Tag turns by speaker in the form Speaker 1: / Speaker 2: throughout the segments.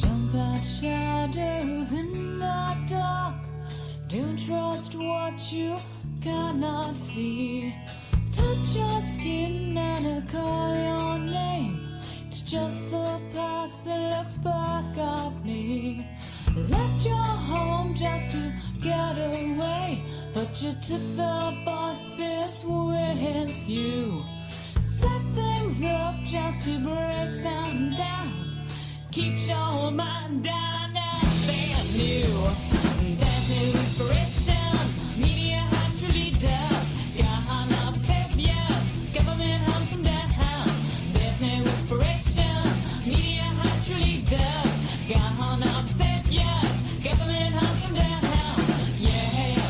Speaker 1: Jump at shadows in the dark. Don't trust what you cannot see. Touch your skin and I'll call your name. It's just the past that looks back at me. Left your home just to get away, but you took the buses with you. Set things up just to break them down. Keeps your mind down nothing new. There's no inspiration. Media actually does. Gone up and said yes. Government hunts them down. There's no inspiration. Media actually does. Gone up and said yes. Government hunts them down. Yeah.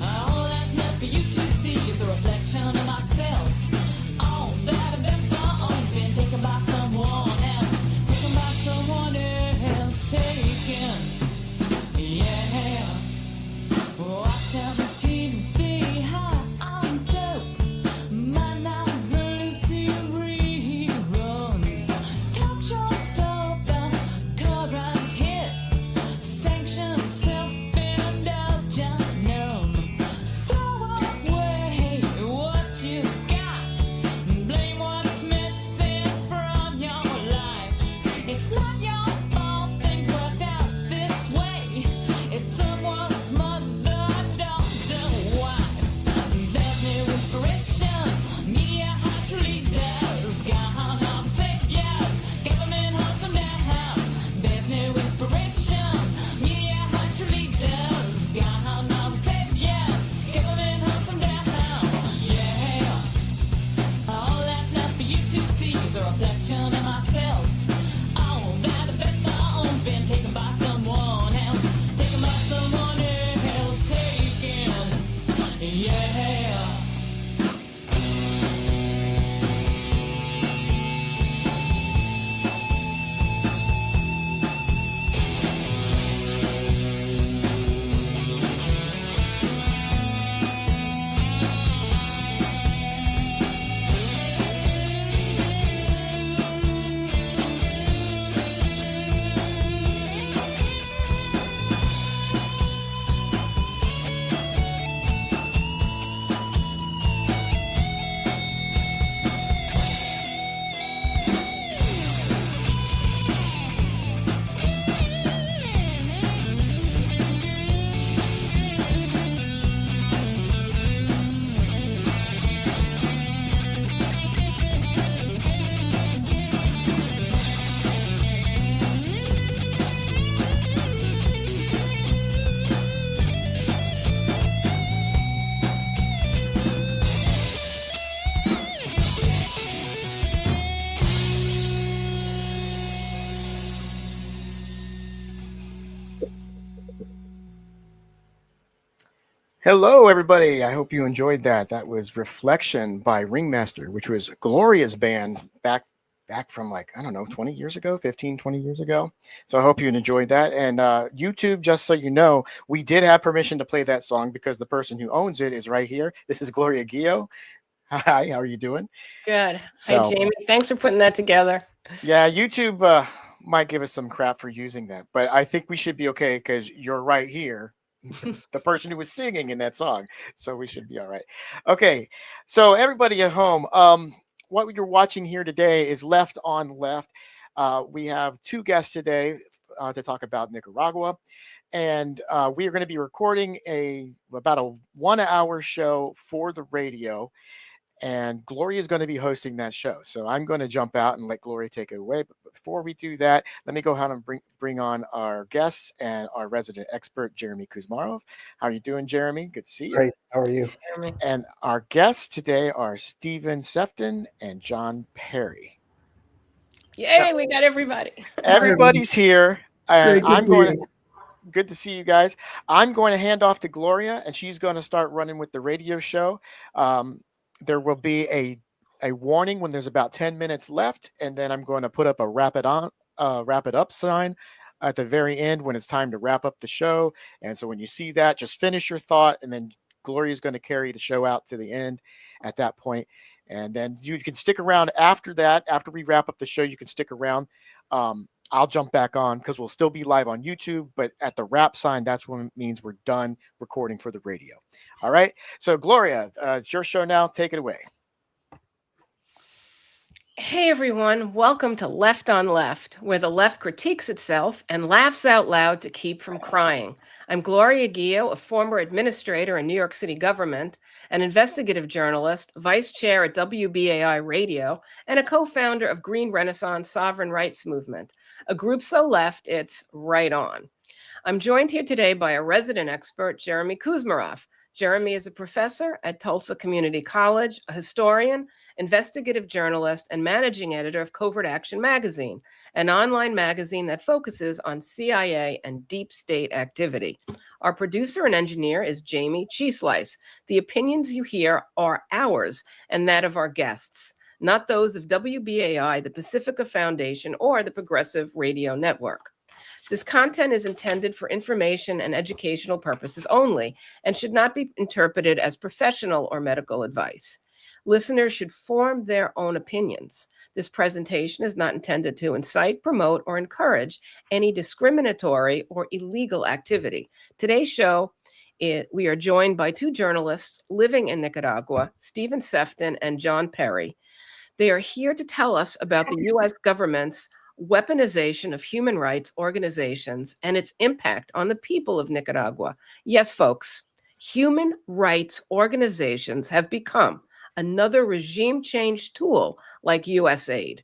Speaker 1: All that's left for you to see is a reflection of myself. All that I've been been taken by someone else. Taken by someone else. Taken. Yeah. Watch out for TV, high on dope. My knives are Lucy reruns. Talk shows open, current hit. Sanctioned self-indulgent numb. Throw away what you got. Blame what's missing from your life. It's not your fault things worked out this way. It's someone's mother, daughter, wife. There's no inspiration. Media actually does. Gone off saviors. Government hunts them down. There's no inspiration. Media actually does. Gone off saviors. Government hunts them down. Yeah. All that's left for you to see is a reflection of myself. All that I've been taken by someone else. Taken by someone else. Taken. Yeah.
Speaker 2: Hello, everybody. I hope you enjoyed that. That was Reflection by Ringmaster, which was Gloria's band back from like, I don't know, 20 years ago, 15, 20 years ago. So I hope you enjoyed that. And YouTube, just so you know, we did have permission to play that song because the person who owns it is right here. This is Gloria Guillo. Hi, how are you doing?
Speaker 3: Good.
Speaker 2: So,
Speaker 3: Hi, Jayme. Thanks for putting that together.
Speaker 2: Yeah, YouTube might give us some crap for using that, but I think we should be okay because you're right here. The person who was singing in that song, so we should be all right. Okay, so everybody at home, what you're watching here today is Left on Left. We have two guests today to talk about Nicaragua, and we are going to be recording about a 1 hour show for the radio, and Gloria is going to be hosting that show. So I'm going to jump out and let Gloria take it away. But before we do that, let me go ahead and bring on our guests and our resident expert, Jayme Kuzmarov. How are you doing, Jayme? Good to see you.
Speaker 4: Great. How are you?
Speaker 2: And our guests today are Stephen Sefton and John Perry.
Speaker 3: Yay, so, we got everybody.
Speaker 2: Everybody's here. And
Speaker 4: Great,
Speaker 2: good to see you guys. I'm going to hand off to Gloria, and she's going to start running with the radio show. There will be a warning when there's about 10 minutes left, and then I'm going to put up a wrap it up sign at the very end when it's time to wrap up the show. And so when you see that, just finish your thought, and then Gloria is going to carry the show out to the end at that point. And then you can stick around after that. After we wrap up the show, you can stick around. I'll jump back on because we'll still be live on YouTube, but at the wrap sign, that's when it means we're done recording for the radio. All right. So, Gloria, it's your show now. Take it away.
Speaker 3: Hey everyone, welcome to Left on Left, where the left critiques itself and laughs out loud to keep from crying. I'm Gloria Guillo, a former administrator in New York City government, an investigative journalist, vice chair at WBAI Radio, and a co-founder of Green Renaissance Sovereign Rights Movement, a group so left it's right on. I'm joined here today by a resident expert, Jayme Kuzmarov. Jayme is a professor at Tulsa Community College, a historian, investigative journalist, and managing editor of Covert Action Magazine, an online magazine that focuses on CIA and deep state activity. Our producer and engineer is Jayme CheeseSlice. The opinions you hear are ours and that of our guests, not those of WBAI, the Pacifica Foundation, or the Progressive Radio Network. This content is intended for information and educational purposes only and should not be interpreted as professional or medical advice. Listeners should form their own opinions. This presentation is not intended to incite, promote, or encourage any discriminatory or illegal activity. Today's show, we are joined by two journalists living in Nicaragua, Stephen Sefton and John Perry. They are here to tell us about the U.S. government's weaponization of human rights organizations and its impact on the people of Nicaragua. Yes, folks, human rights organizations have become another regime change tool like U.S. aid.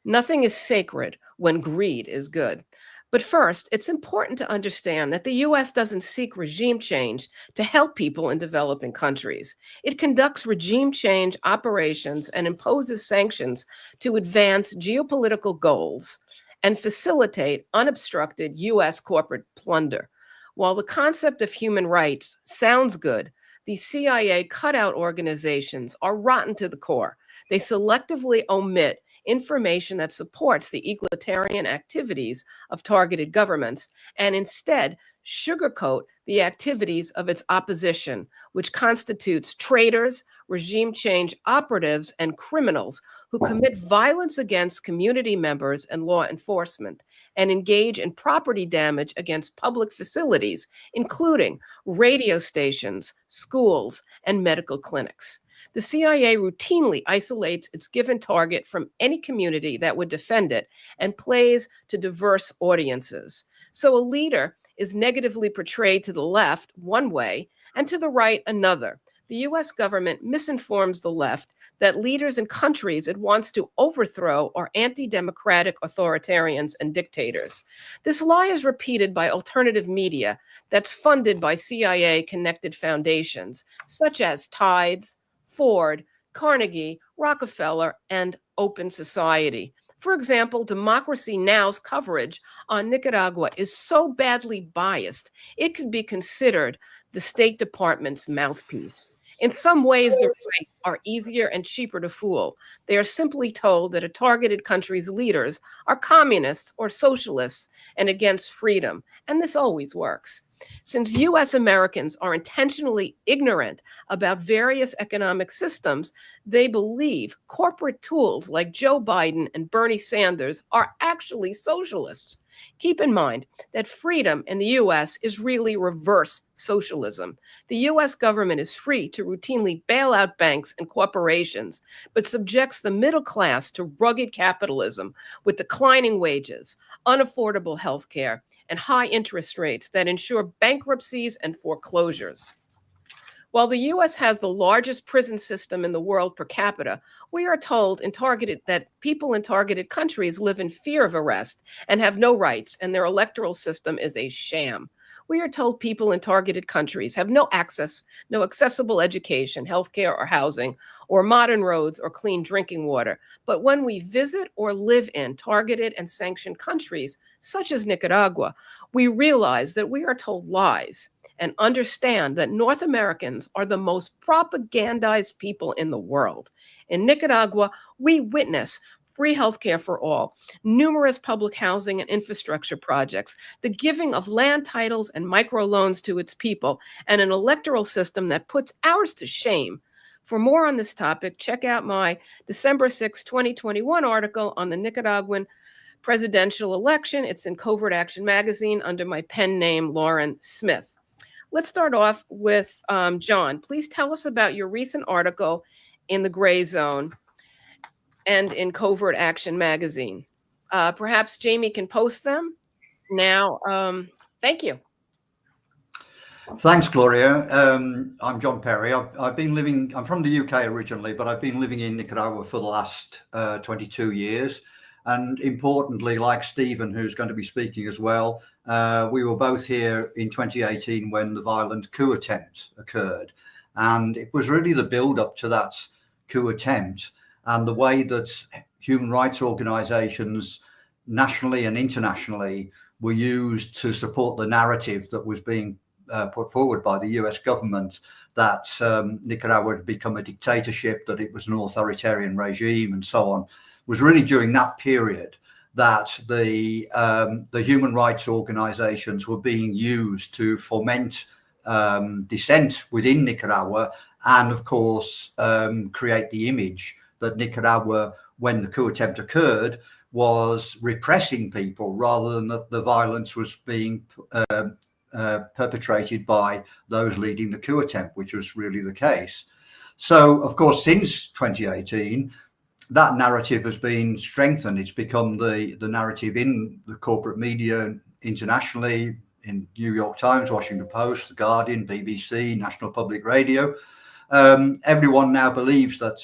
Speaker 3: Nothing is sacred when greed is good. But first, it's important to understand that the U.S. doesn't seek regime change to help people in developing countries. It conducts regime change operations and imposes sanctions to advance geopolitical goals and facilitate unobstructed U.S. corporate plunder. While the concept of human rights sounds good, the CIA cutout organizations are rotten to the core. They selectively omit information that supports the egalitarian activities of targeted governments and instead sugarcoat the activities of its opposition, which constitutes traitors, regime change operatives, and criminals who commit violence against community members and law enforcement and engage in property damage against public facilities, including radio stations, schools, and medical clinics. The CIA routinely isolates its given target from any community that would defend it and plays to diverse audiences. So a leader is negatively portrayed to the left one way and to the right another. The U.S. government misinforms the left that leaders in countries it wants to overthrow are anti-democratic authoritarians and dictators. This lie is repeated by alternative media that's funded by CIA-connected foundations, such as Tides, Ford, Carnegie, Rockefeller, and Open Society. For example, Democracy Now!'s coverage on Nicaragua is so badly biased, it could be considered the State Department's mouthpiece. In some ways, the right are easier and cheaper to fool. They are simply told that a targeted country's leaders are communists or socialists and against freedom, and this always works. Since U.S. Americans are intentionally ignorant about various economic systems, they believe corporate tools like Joe Biden and Bernie Sanders are actually socialists. Keep in mind that freedom in the U.S. is really reverse socialism. The U.S. government is free to routinely bail out banks and corporations, but subjects the middle class to rugged capitalism with declining wages, unaffordable health care, and high interest rates that ensure bankruptcies and foreclosures. While the U.S. has the largest prison system in the world per capita, we are told that people in targeted countries live in fear of arrest and have no rights, and their electoral system is a sham. We are told people in targeted countries have no accessible education, healthcare, or housing, or modern roads or clean drinking water. But when we visit or live in targeted and sanctioned countries, such as Nicaragua, we realize that we are told lies and understand that North Americans are the most propagandized people in the world. In Nicaragua, we witness free healthcare for all, numerous public housing and infrastructure projects, the giving of land titles and microloans to its people, and an electoral system that puts ours to shame. For more on this topic, check out my December 6, 2021 article on the Nicaraguan presidential election. It's in Covert Action magazine under my pen name, Lauren Smith. Let's start off with John. Please tell us about your recent article in the Gray Zone and in Covert Action magazine. Perhaps Jayme can post them now. Thank you.
Speaker 4: Thanks, Gloria. I'm John Perry. I'm from the UK originally, but I've been living in Nicaragua for the last 22 years. And importantly, like Stephen, who's going to be speaking as well, we were both here in 2018 when the violent coup attempt occurred. And it was really the build up to that coup attempt and the way that human rights organizations nationally and internationally were used to support the narrative that was being put forward by the US government that Nicaragua had become a dictatorship, that it was an authoritarian regime and so on, was really during that period that the human rights organizations were being used to foment dissent within Nicaragua and, of course, create the image that Nicaragua, when the coup attempt occurred, was repressing people rather than that the violence was being perpetrated by those leading the coup attempt, which was really the case. So, of course, since 2018, that narrative has been strengthened. It's become the narrative in the corporate media internationally, in New York Times, Washington Post, The Guardian, BBC, National Public Radio. Everyone now believes that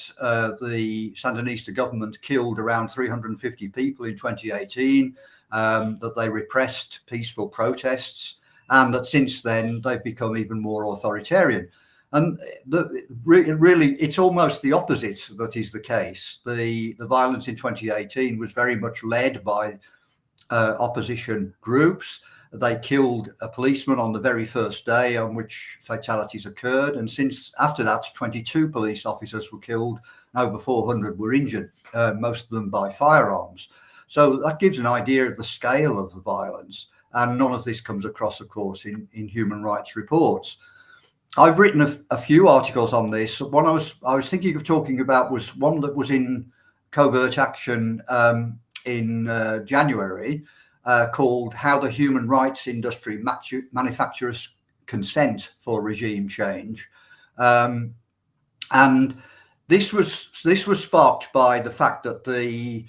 Speaker 4: the Sandinista government killed around 350 people in 2018, that they repressed peaceful protests, and that since then they've become even more authoritarian. And really, it's almost the opposite that is the case. The violence in 2018 was very much led by opposition groups. They killed a policeman on the very first day on which fatalities occurred. And since after that, 22 police officers were killed, over 400 were injured, most of them by firearms. So that gives an idea of the scale of the violence. And none of this comes across, of course, in human rights reports. I've written a few articles on this. One I was thinking of talking about was one that was in Covert Action in January, called "How the Human Rights Industry Manufactures Consent for Regime Change," and this was sparked by the fact that the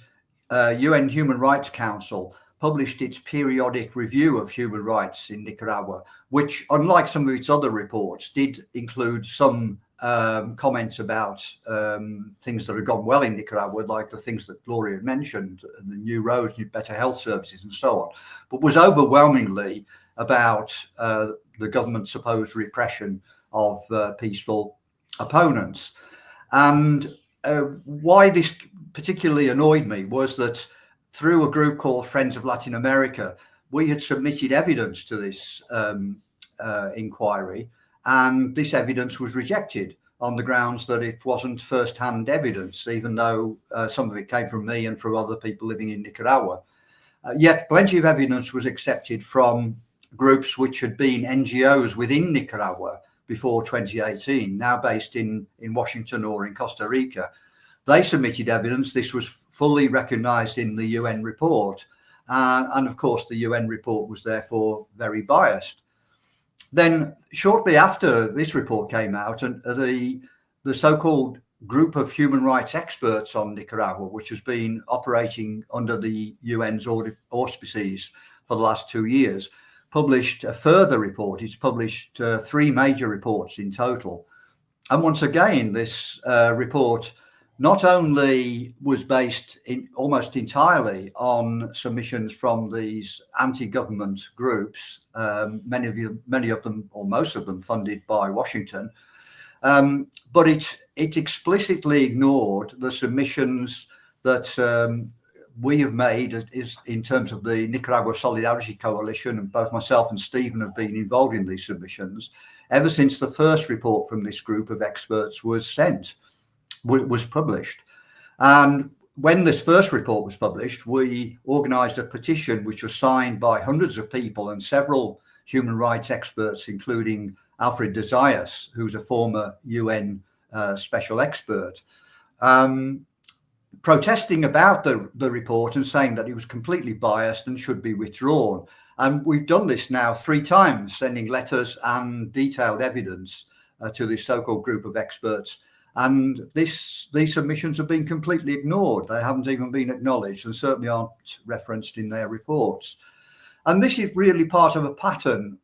Speaker 4: UN Human Rights Council published its periodic review of human rights in Nicaragua, which, unlike some of its other reports, did include some comments about things that had gone well in Nicaragua, like the things that Gloria had mentioned, the new roads, new better health services, and so on, but was overwhelmingly about the government's supposed repression of peaceful opponents. And why this particularly annoyed me was that through a group called Friends of Latin America, we had submitted evidence to this inquiry, and this evidence was rejected on the grounds that it wasn't first-hand evidence, even though some of it came from me and from other people living in Nicaragua. Yet plenty of evidence was accepted from groups which had been NGOs within Nicaragua before 2018, now based in Washington or in Costa Rica. They submitted evidence. This was fully recognized in the UN report. And of course, the UN report was therefore very biased. Then shortly after this report came out, and the so-called group of human rights experts on Nicaragua, which has been operating under the UN's auspices for the last 2 years, published a further report. It's published 3 major reports in total. And once again, this report not only was based almost entirely on submissions from these anti-government groups, many of them, or most of them, funded by Washington, but it explicitly ignored the submissions that we have made in terms of the Nicaragua Solidarity Coalition, and both myself and Stephen have been involved in these submissions ever since the first report from this group of experts was published. And when this first report was published, we organized a petition which was signed by hundreds of people and several human rights experts, including Alfred de Zayas, who's a former UN special expert, protesting about the report and saying that it was completely biased and should be withdrawn. And we've done this now 3 times, sending letters and detailed evidence to this so-called group of experts. And these submissions have been completely ignored. They haven't even been acknowledged and certainly aren't referenced in their reports. And this is really part of a pattern.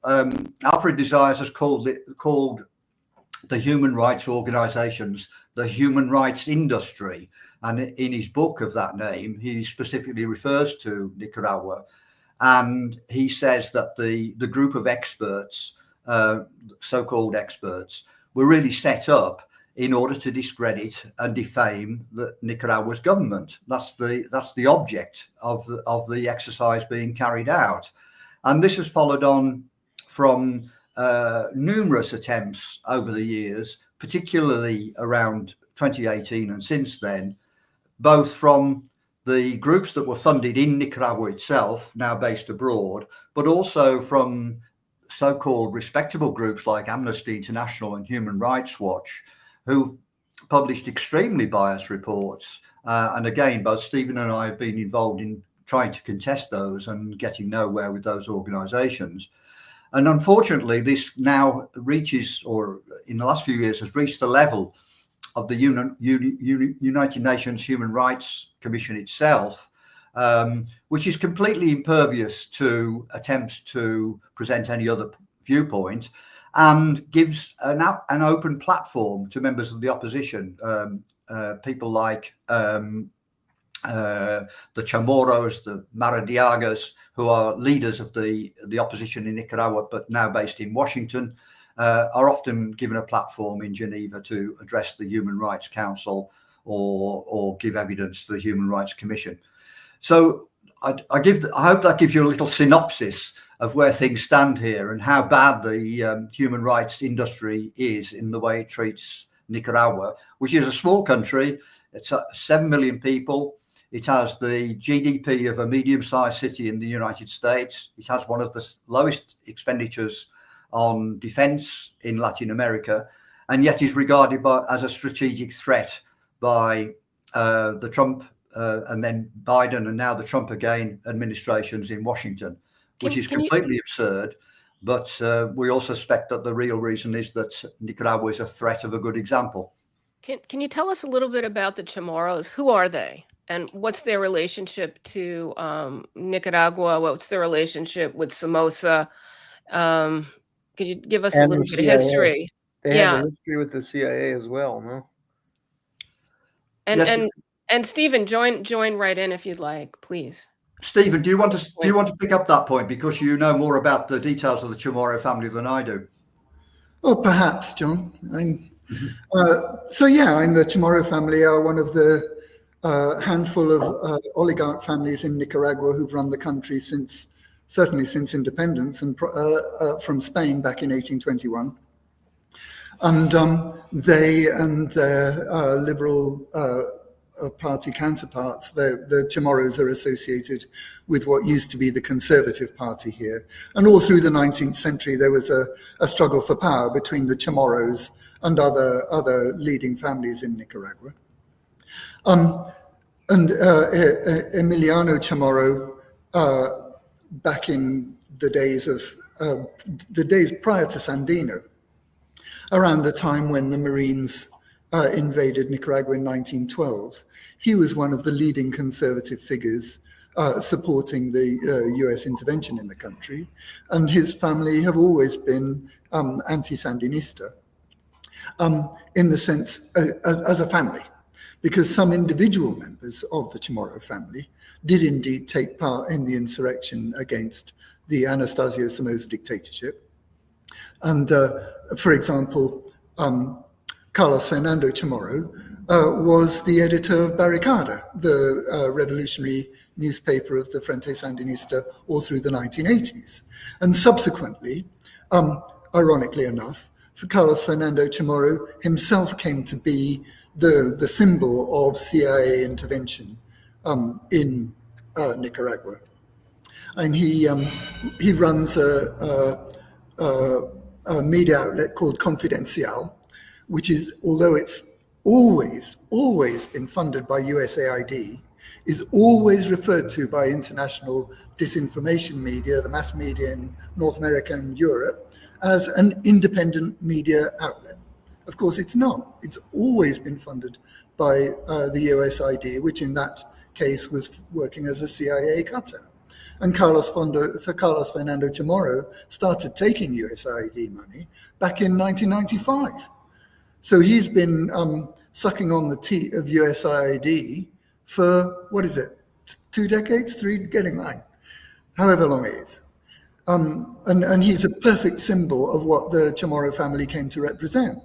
Speaker 4: Alfred Desires has called the human rights organizations the human rights industry. And in his book of that name, he specifically refers to Nicaragua. And he says that the group of experts, so-called experts, were really set up in order to discredit and defame Nicaragua's government. That's the object of the exercise being carried out. And this has followed on from numerous attempts over the years, particularly around 2018 and since then, both from the groups that were funded in Nicaragua itself, now based abroad, but also from so-called respectable groups like Amnesty International and Human Rights Watch, who've published extremely biased reports. And again, both Stephen and I have been involved in trying to contest those and getting nowhere with those organizations. And unfortunately, this now reaches, or in the last few years, has reached the level of the United Nations Human Rights Commission itself, which is completely impervious to attempts to present any other viewpoint, and gives an open platform to members of the opposition, people like the Chamorros, the Maradiagas, who are leaders of the opposition in Nicaragua, but now based in Washington, are often given a platform in Geneva to address the Human Rights Council or give evidence to the Human Rights Commission. So I hope that gives you a little synopsis of where things stand here and how bad the human rights industry is in the way it treats Nicaragua, which is a small country. It's 7 million people. It has the GDP of a medium-sized city in the United States. It has one of the lowest expenditures on defense in Latin America, and yet is regarded as a strategic threat by the Trump and then Biden and now the Trump again administrations in Washington, which is completely absurd. But we also suspect that the real reason is that Nicaragua is a threat of a good example.
Speaker 3: Can you tell us a little bit about the Chamorros? Who are they? And what's their relationship to Nicaragua? What's their relationship with Somoza? Could you give us a little bit of history?
Speaker 5: They have a history with the CIA as well, no?
Speaker 3: And Stephen, join right in if you'd like, please.
Speaker 4: Stephen, do you want to pick up that point because you know more about the details of the Chamorro family than I do?
Speaker 6: Oh, perhaps, John. So the Chamorro family are one of the handful of oligarch families in Nicaragua who've run the country certainly since independence and from Spain back in 1821. And they and their liberal party counterparts, the Chamorros, are associated with what used to be the Conservative Party here. And all through the 19th century, there was a struggle for power between the Chamorros and other leading families in Nicaragua. Emiliano Chamorro, back in the days prior to Sandino, around the time when the Marines invaded Nicaragua in 1912, he was one of the leading conservative figures supporting the US intervention in the country, and his family have always been anti-Sandinista in the sense as a family, because some individual members of the Chamorro family did indeed take part in the insurrection against the Anastasio Somoza dictatorship. And for example, Carlos Fernando Chamorro was the editor of Barricada, the revolutionary newspaper of the Frente Sandinista, all through the 1980s. And subsequently, ironically enough, Carlos Fernando Chamorro himself came to be the symbol of CIA intervention in Nicaragua. And he runs a media outlet called Confidencial, which is, although it's always been funded by USAID, is always referred to by international disinformation media, the mass media in North America and Europe, as an independent media outlet. Of course, it's not. It's always been funded by the USAID, which in that case was working as a CIA cutout. And Carlos Fernando Chamorro started taking USAID money back in 1995. So he's been sucking on the teat of USAID for, 2 decades, 3, getting mine, however long it is. And he's a perfect symbol of what the Chamorro family came to represent.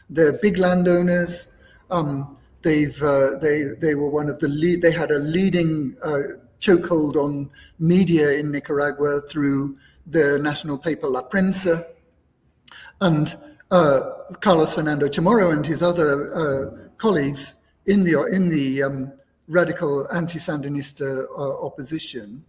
Speaker 6: They're big landowners. They were one of the lead. They had a leading chokehold on media in Nicaragua through the national paper La Prensa, and Carlos Fernando Chamorro and his other colleagues in the radical anti-Sandinista opposition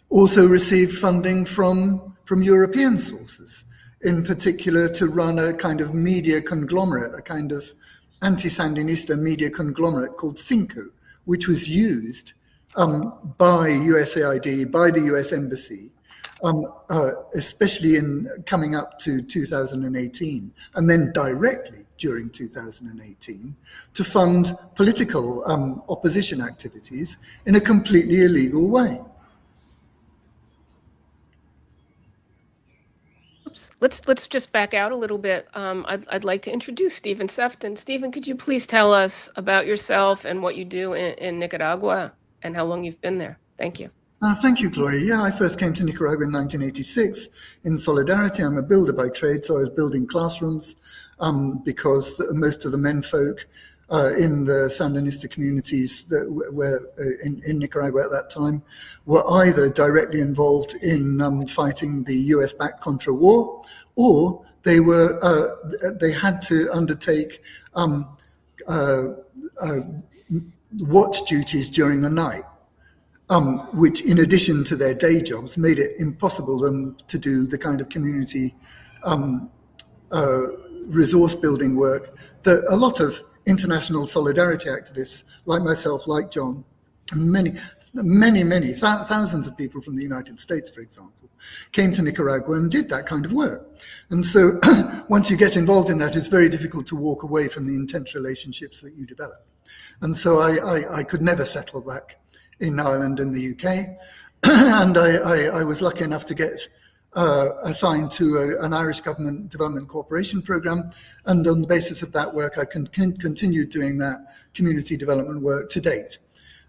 Speaker 6: also received funding from European sources, in particular to run a kind of media conglomerate, a kind of anti-Sandinista media conglomerate called Cinco, which was used by USAID, by the US Embassy, especially in coming up to 2018, and then directly during 2018, to fund political opposition activities in a completely illegal way.
Speaker 3: Let's just back out a little bit. I'd like to introduce Stephen Sefton. Stephen, could you please tell us about yourself and what you do in Nicaragua and how long you've been there? Thank you.
Speaker 6: Thank you, Gloria. Yeah, I first came to Nicaragua in 1986 in solidarity. I'm a builder by trade, so I was building classrooms because most of the menfolk in the Sandinista communities that were in Nicaragua at that time were either directly involved in fighting the US-backed Contra war, or they had to undertake watch duties during the night, which, in addition to their day jobs, made it impossible them to do the kind of community resource building work that a lot of international solidarity activists like myself, like John, and many, thousands of people from the United States, for example, came to Nicaragua and did that kind of work. And so once you get involved in that, it's very difficult to walk away from the intense relationships that you develop. And so I could never settle back in Ireland and the UK. And I was lucky enough to get assigned to an Irish government development cooperation program. And on the basis of that work, I continued doing that community development work to date.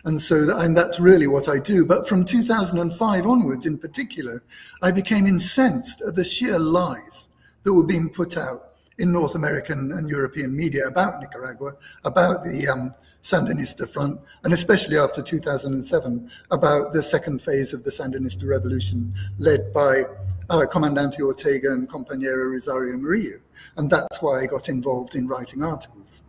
Speaker 6: And so that's really what I do. But from 2005 onwards, in particular, I became incensed at the sheer lies that were being put out in North American and European media about Nicaragua, about the Sandinista Front, and especially after 2007, about the second phase of the Sandinista revolution led by Comandante Ortega and Compañero Rosario Murillo. And that's why I got involved in writing articles.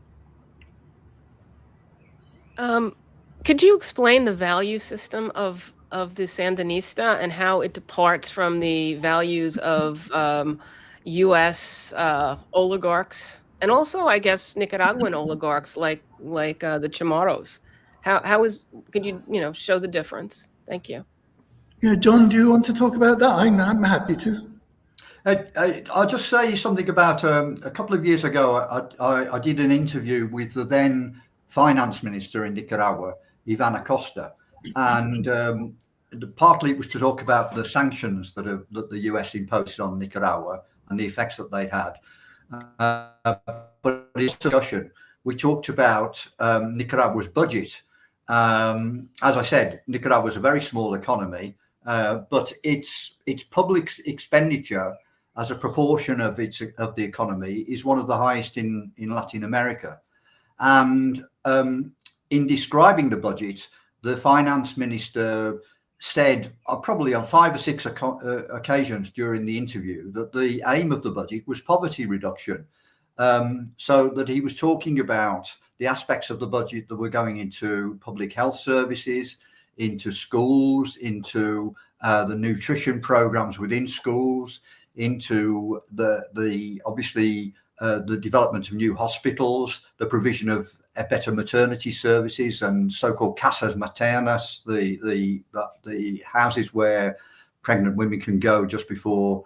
Speaker 3: Could you explain the value system of the Sandinista and how it departs from the values of U.S. oligarchs, and also, I guess, Nicaraguan oligarchs like the Chamorros? Could you show the difference? Thank you.
Speaker 6: Yeah, John, do you want to talk about that? I'm happy to.
Speaker 4: I'll just say something about a couple of years ago. I did an interview with the then finance minister in Nicaragua, Ivan Acosta, and partly it was to talk about the sanctions that the US imposed on Nicaragua and the effects that they had. But in this discussion, we talked about Nicaragua's budget. As I said, Nicaragua is a very small economy, but its public expenditure as a proportion of the economy is one of the highest in Latin America. And in describing the budget, the finance minister said, probably on 5 or 6 occasions during the interview, that the aim of the budget was poverty reduction. So that he was talking about the aspects of the budget that were going into public health services, into schools, into the nutrition programs within schools, into the obviously the development of new hospitals, the provision of better maternity services and so-called casas maternas, the houses where pregnant women can go just before,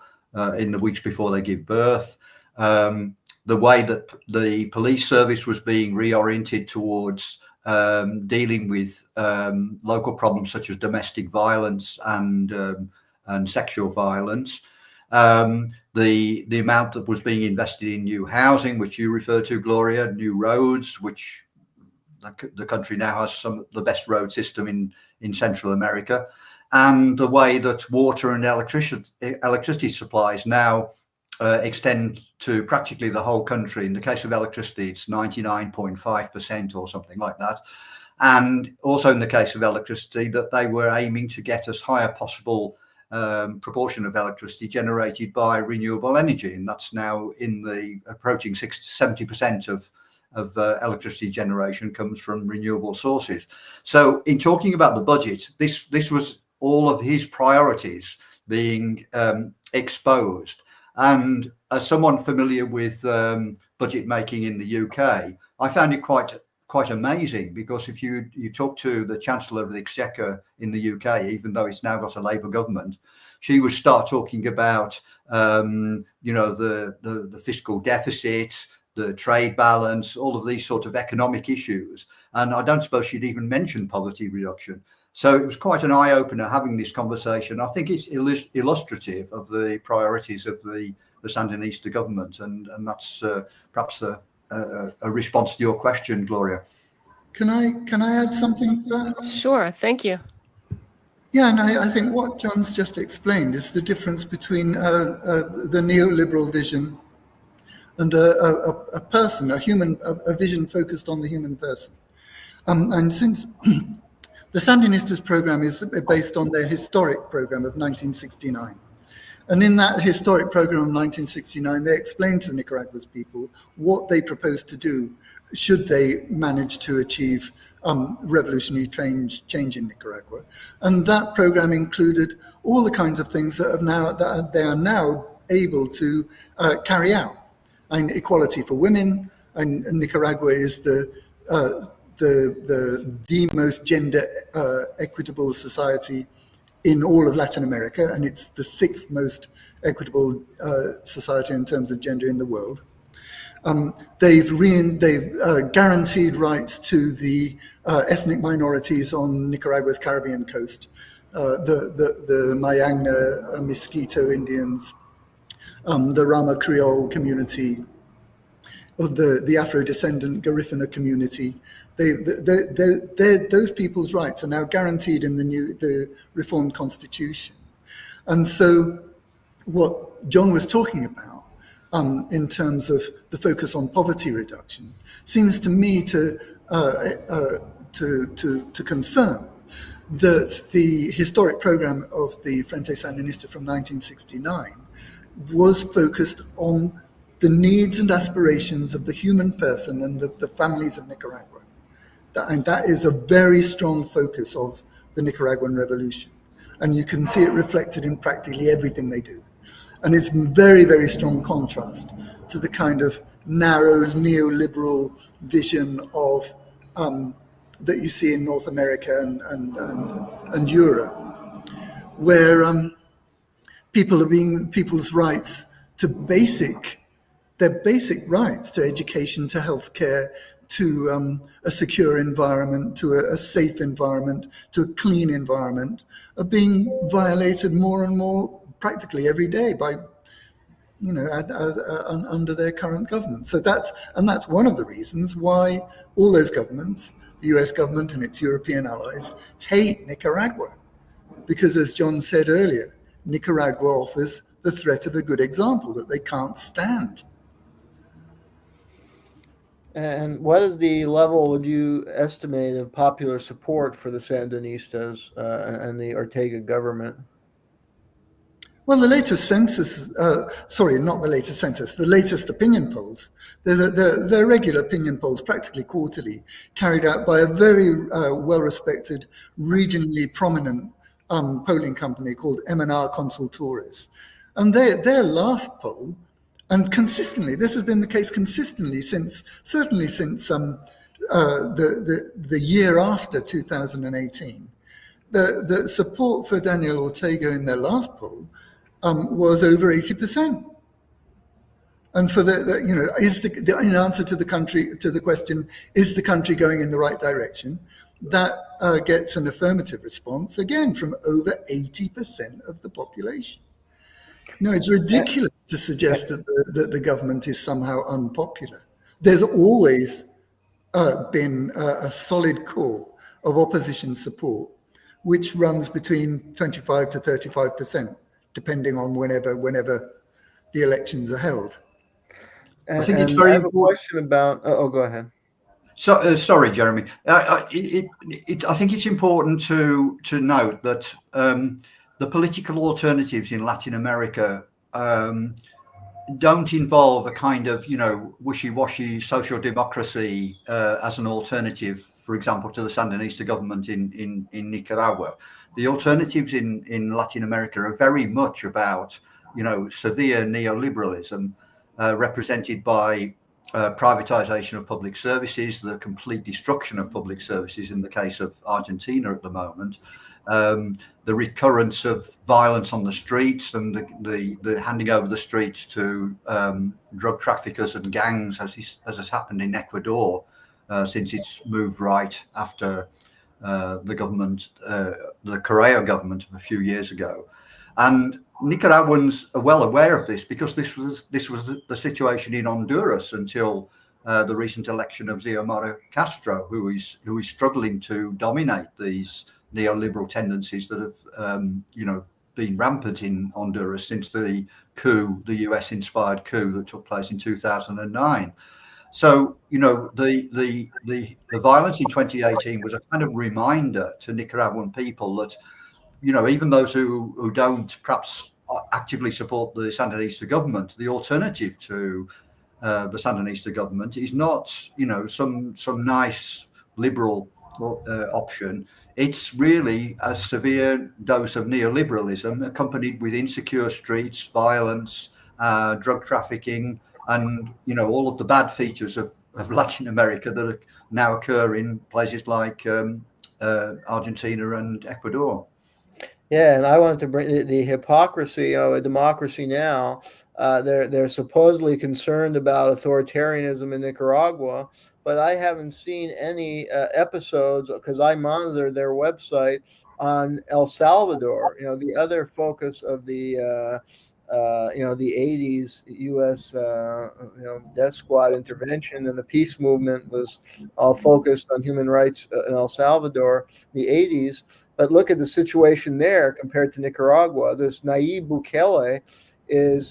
Speaker 4: in the weeks before they give birth. The way that the police service was being reoriented towards dealing with local problems such as domestic violence and sexual violence. The amount that was being invested in new housing, which you referred to, Gloria, new roads, which the country now has some of the best road system in Central America, and the way that water and electricity supplies now extend to practically the whole country. In the case of electricity, it's 99.5% or something like that. And also in the case of electricity, that they were aiming to get as high a possible proportion of electricity generated by renewable energy, and that's now in the approaching 60-70% of electricity generation comes from renewable sources. So in talking about the budget, this was all of his priorities being exposed. And as someone familiar with budget making in the UK, I found it quite amazing, because if you talk to the Chancellor of the Exchequer in the UK, even though it's now got a Labour government, she would start talking about the fiscal deficit, the trade balance, all of these sort of economic issues. And I don't suppose she'd even mention poverty reduction. So it was quite an eye-opener having this conversation. I think it's illustrative of the priorities of the Sandinista government, and that's perhaps a response to your question, Gloria.
Speaker 6: Can I add something to that?
Speaker 3: Sure, thank you.
Speaker 6: Yeah, and I think what John's just explained is the difference between the neoliberal vision and a person, a vision focused on the human person. And since the Sandinistas program is based on their historic program of 1969. And in that historic program of 1969, they explained to Nicaragua's people what they proposed to do should they manage to achieve revolutionary change in Nicaragua. And that program included all the kinds of things that they are now able to carry out. And equality for women, and Nicaragua is the most gender equitable society in all of Latin America, and it's the 6th most equitable society in terms of gender in the world. They've guaranteed rights to the ethnic minorities on Nicaragua's Caribbean coast, the Mayangna Mosquito Indians, the Rama Creole community, or the Afro-descendant Garifuna community. Those people's rights are now guaranteed in the reformed constitution. And so what John was talking about in terms of the focus on poverty reduction seems to me to confirm that the historic program of the Frente Sandinista from 1969 was focused on the needs and aspirations of the human person and of the families of Nicaragua. And that is a very strong focus of the Nicaraguan revolution. And you can see it reflected in practically everything they do. And it's very, very strong contrast to the kind of narrow neoliberal vision of that you see in North America and Europe, where people's rights to their basic rights to education, to healthcare, to a secure environment, to a safe environment, to a clean environment, are being violated more and more practically every day by, under their current government. So that's one of the reasons why all those governments, the US government and its European allies, hate Nicaragua. Because as John said earlier, Nicaragua offers the threat of a good example that they can't stand.
Speaker 5: And what is the level, would you estimate, of popular support for the Sandinistas and the Ortega government?
Speaker 6: Well, the latest census, the latest opinion polls, they're regular opinion polls, practically quarterly, carried out by a very well-respected, regionally prominent polling company called M&R Consultores. And their last poll And consistently, this has been the case consistently certainly since the year after 2018. The support for Daniel Ortega in their last poll was over 80%. And for in answer to the question, is the country going in the right direction? That gets an affirmative response again from over 80% of the population. No, it's ridiculous to suggest that the government is somehow unpopular. There's always been a solid core of opposition support, which runs between 25 to 35%, depending on whenever the elections are held.
Speaker 5: And,
Speaker 4: I think it's
Speaker 5: and
Speaker 4: very
Speaker 5: I have
Speaker 4: important.
Speaker 5: a question about. Oh, go ahead.
Speaker 4: So, sorry, Jeremy. I think it's important to note that the political alternatives in Latin America don't involve a kind of, wishy-washy social democracy as an alternative, for example, to the Sandinista government in Nicaragua. The alternatives in Latin America are very much about, severe neoliberalism represented by privatization of public services, the complete destruction of public services in the case of Argentina at the moment, the recurrence of violence on the streets and the handing over the streets to drug traffickers and gangs, as has happened in Ecuador since it's moved right after the government, the Correa government of a few years ago. And Nicaraguans are well aware of this because this was the situation in Honduras until the recent election of Xiomara Castro, who is struggling to dominate these neoliberal tendencies that have been rampant in Honduras since the US-inspired coup that took place in 2009. So the violence in 2018 was a kind of reminder to Nicaraguan people that even those who don't perhaps actively support the Sandinista government, the alternative to the Sandinista government is not, some nice liberal option. It's really a severe dose of neoliberalism accompanied with insecure streets, violence, drug trafficking, and all of the bad features of Latin America that now occur in places like Argentina and Ecuador.
Speaker 5: Yeah, and I wanted to bring the hypocrisy of a democracy now. They're supposedly concerned about authoritarianism in Nicaragua, but I haven't seen any episodes because I monitor their website on El Salvador. The other focus of the the 80s U.S. Death Squad intervention and the peace movement was all focused on human rights in El Salvador, the 80s. But look at the situation there compared to Nicaragua. This Nayib Bukele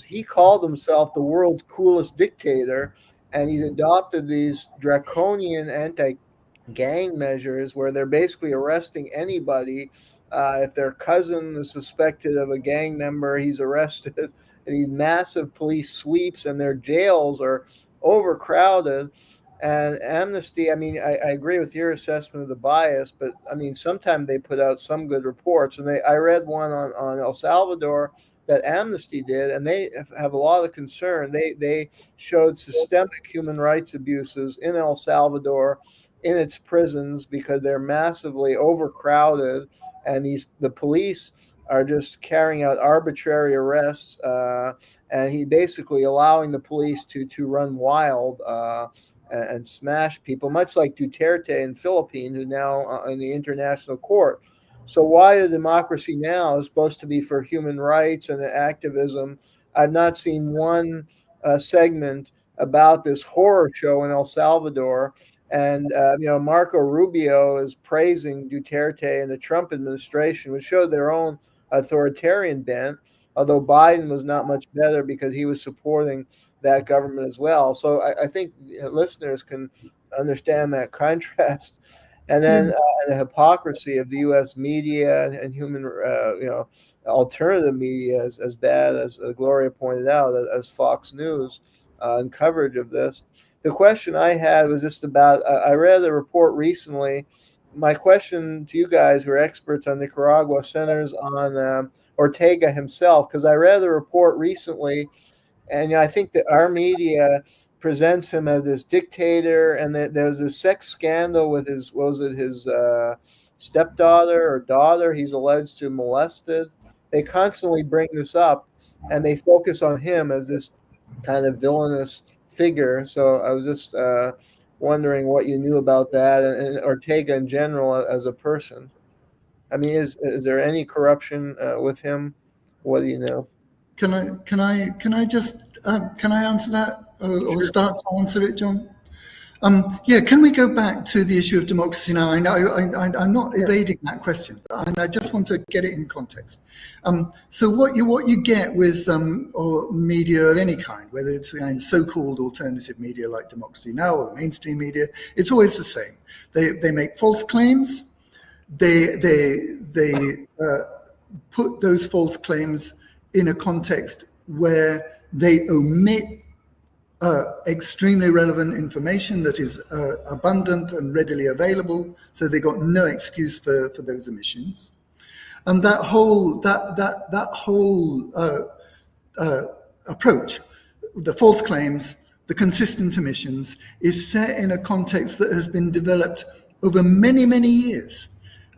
Speaker 5: he called himself the world's coolest dictator, and he's adopted these draconian anti-gang measures where they're basically arresting anybody. If their cousin is suspected of a gang member, he's arrested. And these massive police sweeps, and their jails are overcrowded. And Amnesty, I agree with your assessment of the bias, but sometimes they put out some good reports. And I read one on El Salvador that Amnesty did, and they have a lot of concern. They showed systemic human rights abuses in El Salvador, in its prisons, because they're massively overcrowded, and the police are just carrying out arbitrary arrests, and he basically allowing the police to run wild and smash people, much like Duterte in Philippines, who now in the international court. So why the democracy now is supposed to be for human rights and activism? I've not seen one segment about this horror show in El Salvador. And Marco Rubio is praising Duterte and the Trump administration, which showed their own authoritarian bent, although Biden was not much better because he was supporting that government as well. So I think listeners can understand that contrast. And then the hypocrisy of the U.S. media and human, alternative media as bad as Gloria pointed out, as Fox News and coverage of this. The question I had was just about, I read a report recently. My question to you guys who are experts on Nicaragua centers on Ortega himself, because I read a report recently And I think that our media presents him as this dictator, and that there was a sex scandal with his, what was it, his stepdaughter or daughter he's alleged to have molested. They constantly bring this up, and they focus on him as this kind of villainous figure. So I was just wondering what you knew about that, and Ortega in general as a person. I mean, is there any corruption with him? What do you know?
Speaker 6: Can I just can I answer that or start to answer it, John? Yeah, can we go back to the issue of democracy now? I'm not evading that question, and I just want to get it in context. So what you get with or media of any kind, whether it's so-called alternative media like Democracy Now or mainstream media, it's always the same. They make false claims. They put those false claims in a context where they omit extremely relevant information that is abundant and readily available, so they got no excuse for those omissions. And that whole approach, the false claims, the consistent omissions, is set in a context that has been developed over many, many years.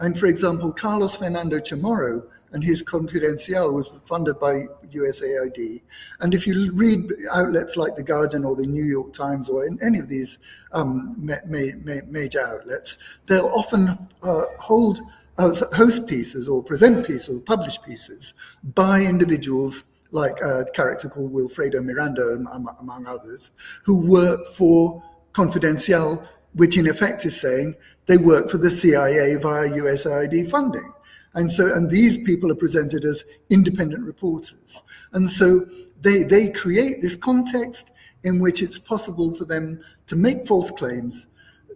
Speaker 6: And for example, Carlos Fernando Chamorro and his Confidencial was funded by USAID. And if you read outlets like The Guardian or the New York Times or in any of these major outlets, they'll often host pieces or present pieces or publish pieces by individuals like a character called Wilfredo Miranda, among others, who work for Confidencial, which in effect is saying they work for the CIA via USAID funding. And these people are presented as independent reporters. And so they create this context in which it's possible for them to make false claims,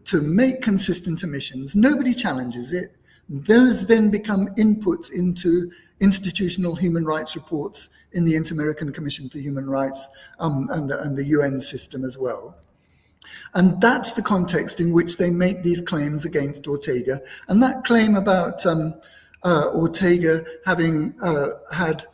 Speaker 6: to make consistent omissions. Nobody challenges it. Those then become inputs into institutional human rights reports in the Inter-American Commission for Human Rights and the UN system as well. And that's the context in which they make these claims against Ortega. And that claim about Ortega having had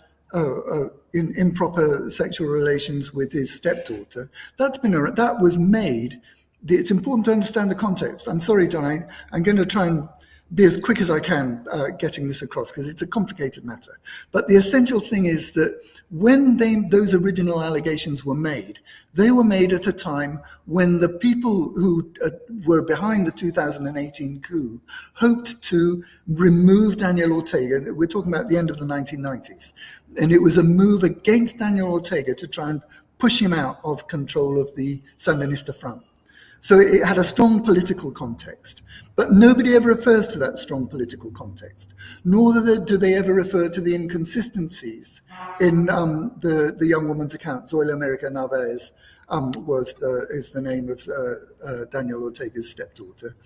Speaker 6: improper sexual relations with his stepdaughter, that was made. It's important to understand the context. I'm sorry, John, I'm going to try and be as quick as I can getting this across because it's a complicated matter. But the essential thing is that when those original allegations were made, they were made at a time when the people who were behind the 2018 coup hoped to remove Daniel Ortega. We're talking about the end of the 1990s. And it was a move against Daniel Ortega to try and push him out of control of the Sandinista front. So it had a strong political context, but nobody ever refers to that strong political context, nor do they ever refer to the inconsistencies in the young woman's account. Zoila America Narvaez is the name of Daniel Ortega's stepdaughter.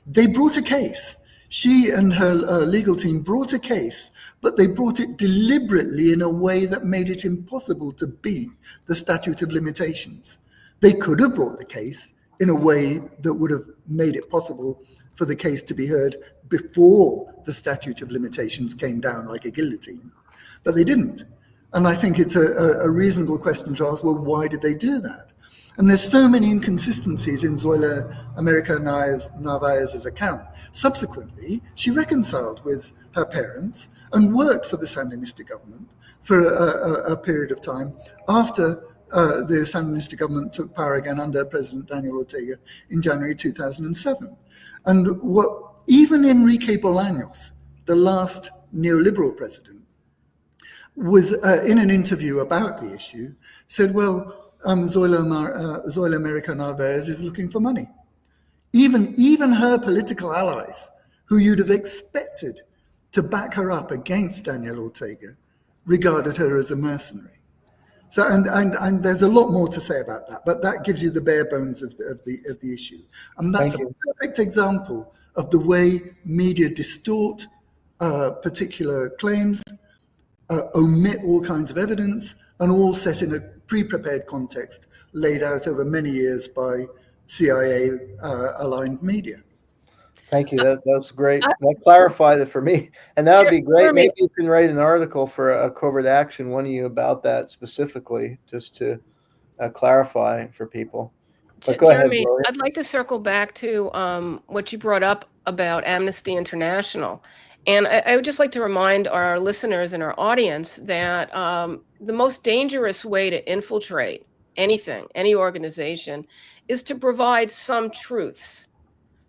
Speaker 6: They brought a case. She and her legal team brought a case, but they brought it deliberately in a way that made it impossible to beat the statute of limitations. They could have brought the case in a way that would have made it possible for the case to be heard before the statute of limitations came down like a guillotine. But they didn't. And I think it's a reasonable question to ask, well, why did they do that? And there's so many inconsistencies in Zoila America Narvaez's account. Subsequently, she reconciled with her parents and worked for the Sandinista government for a period of time after the Sandinista government took power again under President Daniel Ortega in January 2007. And even Enrique Bolaños, the last neoliberal president, was in an interview about the issue, said, well, Zoila America Narvaez is looking for money. Even her political allies, who you'd have expected to back her up against Daniel Ortega, regarded her as a mercenary. So, and there's a lot more to say about that, but that gives you the bare bones of the issue. And that's a perfect example of the way media distort particular claims, omit all kinds of evidence, and all set in a pre-prepared context laid out over many years by CIA-aligned media.
Speaker 5: Thank you. That's great. That clarified it for me. And that would be great.
Speaker 3: Jeremy,
Speaker 5: Maybe you can write an article for a covert action, one of you, about that specifically, just to clarify for people. But go ahead,
Speaker 3: Jeremy,
Speaker 5: Gloria.
Speaker 3: I'd like to circle back to what you brought up about Amnesty International. And I would just like to remind our listeners and our audience that the most dangerous way to infiltrate anything, any organization, is to provide some truths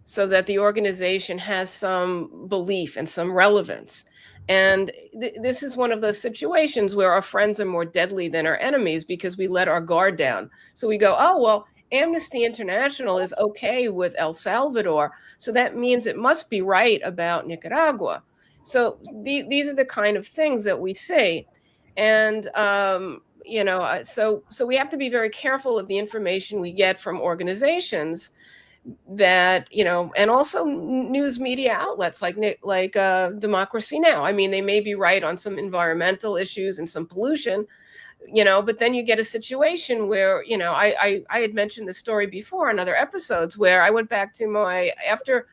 Speaker 3: so that the organization has some belief and some relevance. And this is one of those situations where our friends are more deadly than our enemies because we let our guard down. So we go, oh, well, Amnesty International is okay with El Salvador, so that means it must be right about Nicaragua. So these are the kind of things that we see. And, so we have to be very careful of the information we get from organizations that, and also news media outlets like Democracy Now. I mean, they may be right on some environmental issues and some pollution, but then you get a situation where, I had mentioned the story before in other episodes where I went back to after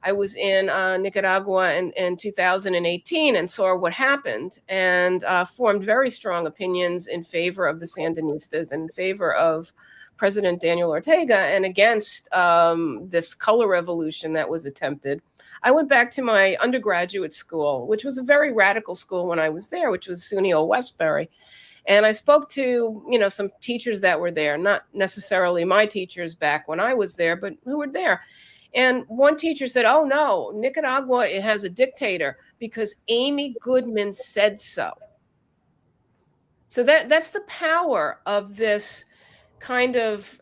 Speaker 3: I was in Nicaragua in 2018 and saw what happened and formed very strong opinions in favor of the Sandinistas and in favor of President Daniel Ortega and against this color revolution that was attempted. I went back to my undergraduate school, which was a very radical school when I was there, which was SUNY Old Westbury. And I spoke to, some teachers that were there, not necessarily my teachers back when I was there, but who were there. And one teacher said, oh, no, Nicaragua, it has a dictator because Amy Goodman said so. So that's the power of this kind of,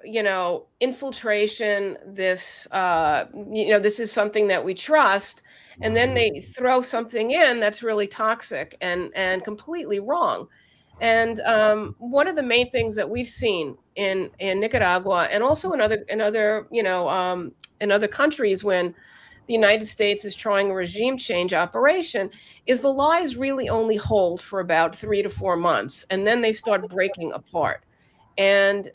Speaker 3: infiltration, this, this is something that we trust. And then they throw something in that's really toxic and completely wrong. And one of the main things that we've seen in Nicaragua and also in other countries when the United States is trying a regime change operation is the lies really only hold for about 3 to 4 months, and then they start breaking apart. And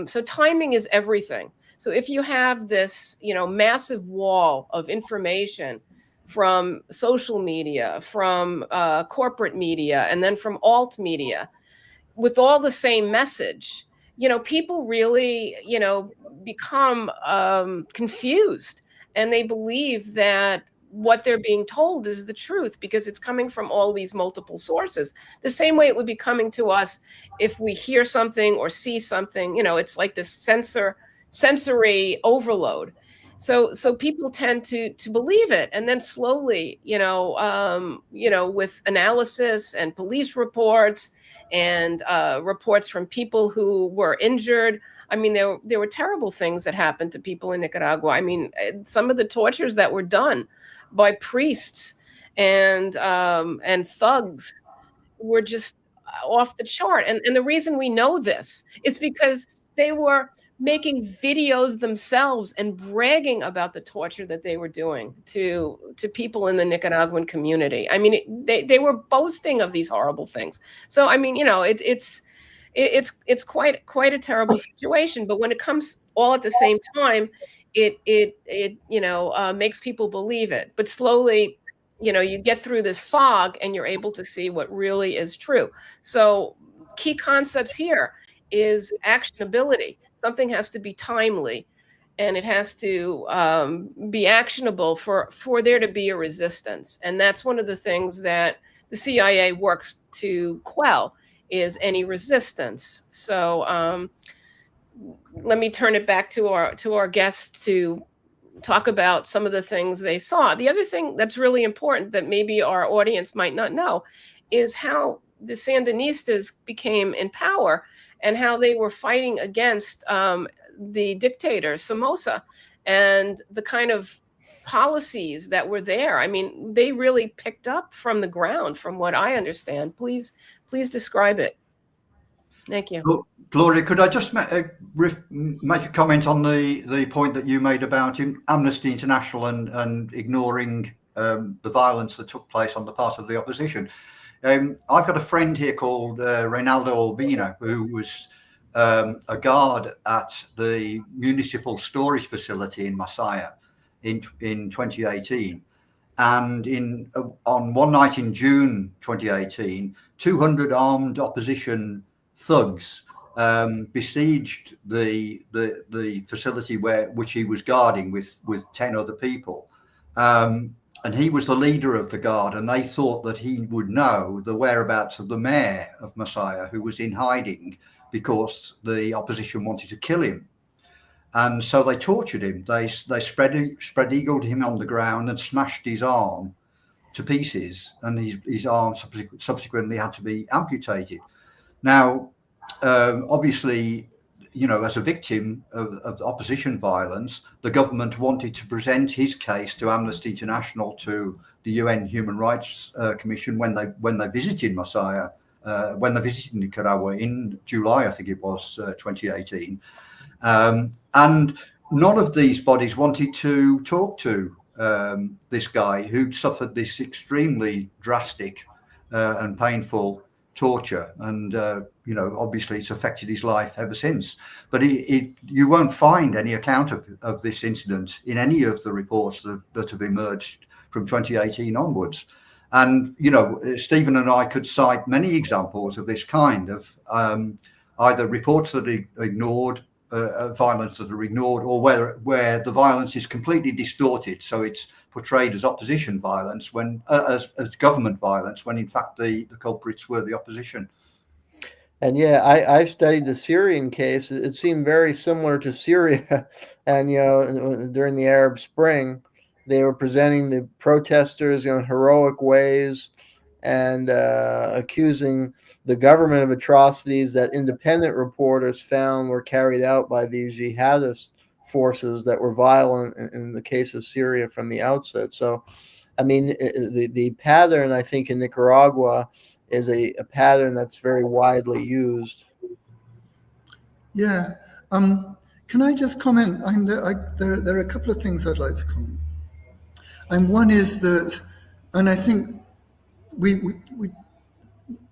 Speaker 3: so timing is everything. So if you have this, massive wall of information from social media, from corporate media, and then from alt media, with all the same message, people really, become confused, and they believe that what they're being told is the truth because it's coming from all these multiple sources. The same way it would be coming to us if we hear something or see something, it's like this sensory overload. So people tend to believe it, and then slowly, with analysis and police reports and reports from people who were injured. I mean, there were terrible things that happened to people in Nicaragua. I mean, some of the tortures that were done by priests and thugs were just off the chart. And the reason we know this is because they were making videos themselves and bragging about the torture that they were doing to people in the Nicaraguan community. I mean, they were boasting of these horrible things. So, I mean, it's quite a terrible situation. But when it comes all at the same time, it makes people believe it. But slowly, you get through this fog and you're able to see what really is true. So key concepts here is actionability. Something has to be timely, and it has to be actionable for there to be a resistance. And that's one of the things that the CIA works to quell is any resistance. So let me turn it back to our guests to talk about some of the things they saw. The other thing that's really important that maybe our audience might not know is how the Sandinistas became in power and how they were fighting against the dictator, Somoza, and the kind of policies that were there. I mean, they really picked up from the ground, from what I understand. Please describe it. Thank you.
Speaker 4: Well, Gloria, could I just make a comment on the point that you made about Amnesty International and ignoring the violence that took place on the part of the opposition? I've got a friend here called Reynaldo Albino, who was a guard at the municipal storage facility in Masaya in 2018. And on one night in June 2018, 200 armed opposition thugs besieged the facility which he was guarding with 10 other people. And he was the leader of the guard, and they thought that he would know the whereabouts of the mayor of Masaya, who was in hiding because the opposition wanted to kill him. And so they tortured him. They spread-eagled him on the ground and smashed his arm to pieces, and his arm subsequently had to be amputated. Now, obviously, as a victim of opposition violence, the government wanted to present his case to Amnesty International, to the UN Human Rights Commission when they visited Masaya, when they visited Nicaragua in July, I think it was, 2018. And none of these bodies wanted to talk to this guy who'd suffered this extremely drastic and painful torture, and obviously it's affected his life ever since. But you won't find any account of this incident in any of the reports that have emerged from 2018 onwards. And Stephen and I could cite many examples of this kind of either reports that are ignored, violence that are ignored, or where the violence is completely distorted, so it's portrayed as opposition violence when as government violence, when in fact the culprits were the opposition.
Speaker 5: And yeah, I studied the Syrian case. It seemed very similar to Syria. And during the Arab Spring, they were presenting the protesters in heroic ways, and accusing the government of atrocities that independent reporters found were carried out by these jihadist forces that were violent in the case of Syria from the outset. So, I mean, the pattern, I think, in Nicaragua is a pattern that's very widely used.
Speaker 6: Yeah. Can I just comment? There are a couple of things I'd like to comment. And one is that, and I think we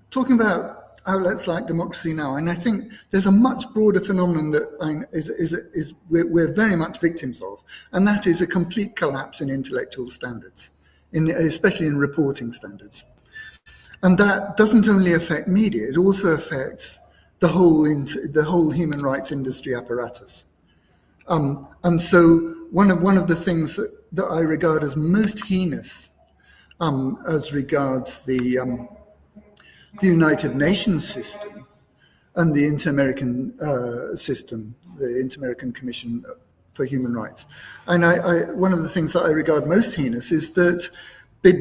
Speaker 6: talking about outlets like Democracy Now!, and I think there's a much broader phenomenon that we're very much victims of, and that is a complete collapse in intellectual standards, especially in reporting standards. And that doesn't only affect media; it also affects the whole human rights industry apparatus. And so one of the things that I regard as most heinous, as regards the United Nations system and the Inter-American system, the Inter-American Commission for Human Rights, and one of the things that I regard most heinous is that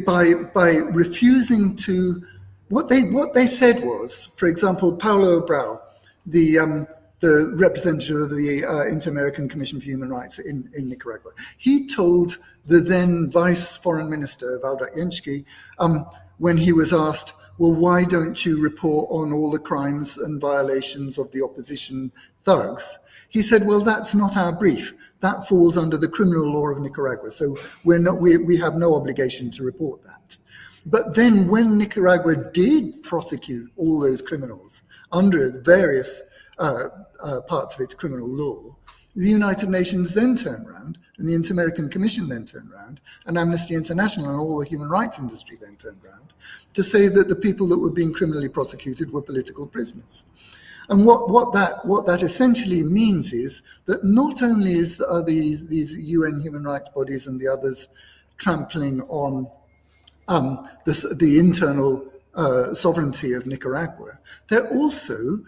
Speaker 6: by refusing to, what they said was, for example, Paulo Brau, the representative of the Inter-American Commission for Human Rights in Nicaragua, he told the then Vice Foreign Minister, Valdak Jensky, when he was asked, well, why don't you report on all the crimes and violations of the opposition thugs? He said, well, that's not our brief. That falls under the criminal law of Nicaragua. So we have no obligation to report that. But then when Nicaragua did prosecute all those criminals under various parts of its criminal law, the United Nations then turned around, and the Inter-American Commission then turned around, and Amnesty International and all the human rights industry then turned around to say that the people that were being criminally prosecuted were political prisoners. And what that essentially means is that not only are these UN human rights bodies and the others trampling on the internal sovereignty of Nicaragua, they're also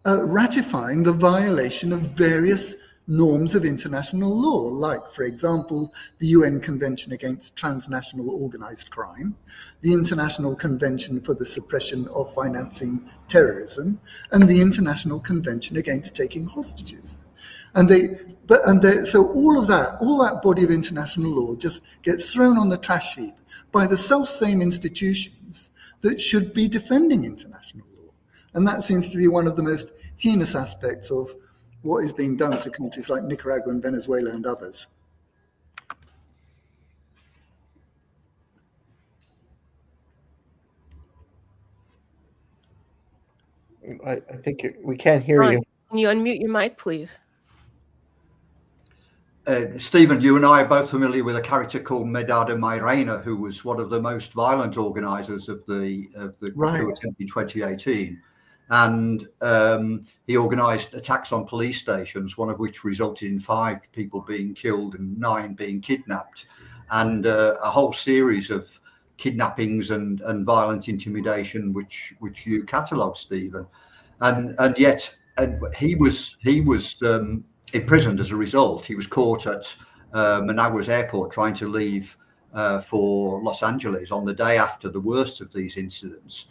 Speaker 6: ratifying the violation of various norms of international law, like, for example, the UN Convention Against Transnational Organized Crime, the International Convention for the Suppression of Financing Terrorism, and the International Convention Against Taking Hostages. So all that body of international law just gets thrown on the trash heap by the self-same institutions that should be defending international law. And that seems to be one of the most heinous aspects of what is being done to countries like Nicaragua and Venezuela and others.
Speaker 5: I think we can't hear you.
Speaker 3: Can you unmute your mic, please?
Speaker 4: Stephen, you and I are both familiar with a character called Medada Mairena, who was one of the most violent organisers of the
Speaker 6: Right.
Speaker 4: coup attempt in 2018. And he organised attacks on police stations, one of which resulted in 5 people being killed and 9 being kidnapped, and a whole series of kidnappings and violent intimidation, which you catalogue, Stephen. And yet he was imprisoned as a result. He was caught at Managua's airport trying to leave for Los Angeles on the day after the worst of these incidents.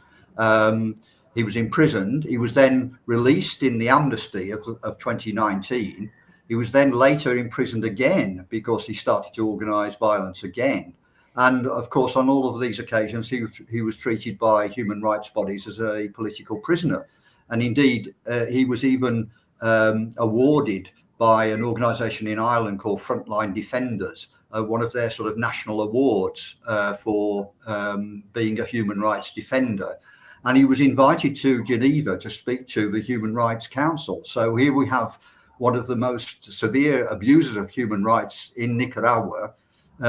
Speaker 4: He was imprisoned. He was then released in the amnesty of 2019. He was then later imprisoned again because he started to organise violence again. And of course, on all of these occasions, he was treated by human rights bodies as a political prisoner. And indeed, he was even awarded by an organisation in Ireland called Frontline Defenders, one of their sort of national awards for being a human rights defender. And he was invited to Geneva to speak to the Human Rights Council. So here we have one of the most severe abusers of human rights in Nicaragua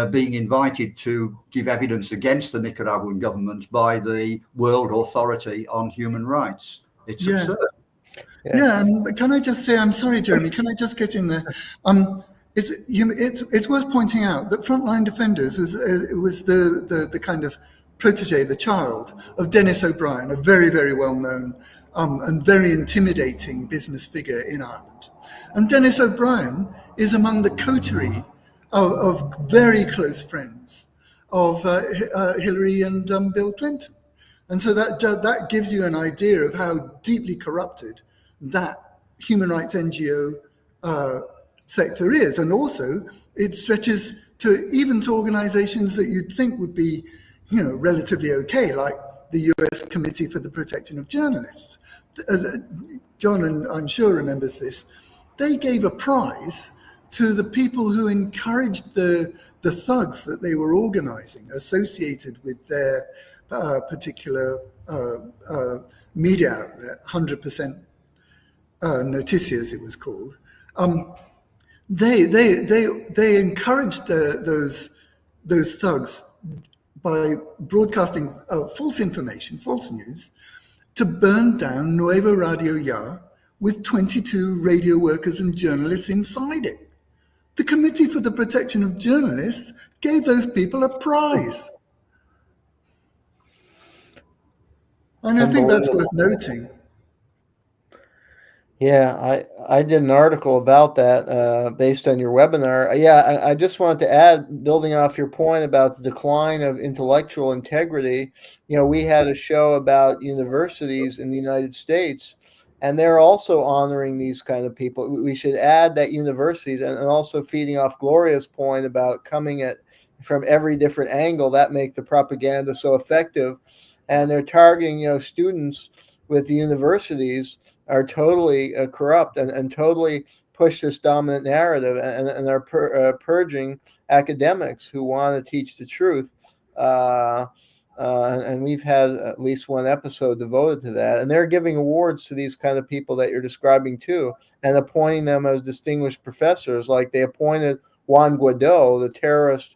Speaker 4: being invited to give evidence against the Nicaraguan government by the World Authority on Human Rights. It's absurd.
Speaker 6: Yeah, and can I just say, I'm sorry, Jeremy, can I just get in there? It's worth pointing out that Frontline Defenders was the kind of protege, the child of Dennis O'Brien, a very, very well-known and very intimidating business figure in Ireland. And Dennis O'Brien is among the coterie of very close friends of Hillary and Bill Clinton. And so that gives you an idea of how deeply corrupted that human rights NGO sector is. And also it stretches to organizations that you'd think would be, relatively okay, like the US Committee for the Protection of Journalists. John, and I'm sure, remembers this. They gave a prize to the people who encouraged the thugs that they were organizing associated with their particular media outlet, 100% Noticias it was called. They encouraged those thugs by broadcasting false information, false news, to burn down Nuevo Radio Ya with 22 radio workers and journalists inside it. The Committee for the Protection of Journalists gave those people a prize. And I think that's worth noting.
Speaker 5: Yeah, I did an article about that based on your webinar. Yeah, I just wanted to add, building off your point about the decline of intellectual integrity, we had a show about universities in the United States, and they're also honoring these kind of people. We should add that universities, and also feeding off Gloria's point about coming at from every different angle, that make the propaganda so effective. And they're targeting, students with the universities are totally corrupt and totally push this dominant narrative and are purging academics who want to teach the truth. And we've had at least one episode devoted to that. And they're giving awards to these kind of people that you're describing too, and appointing them as distinguished professors. Like they appointed Juan Guaido, the terrorist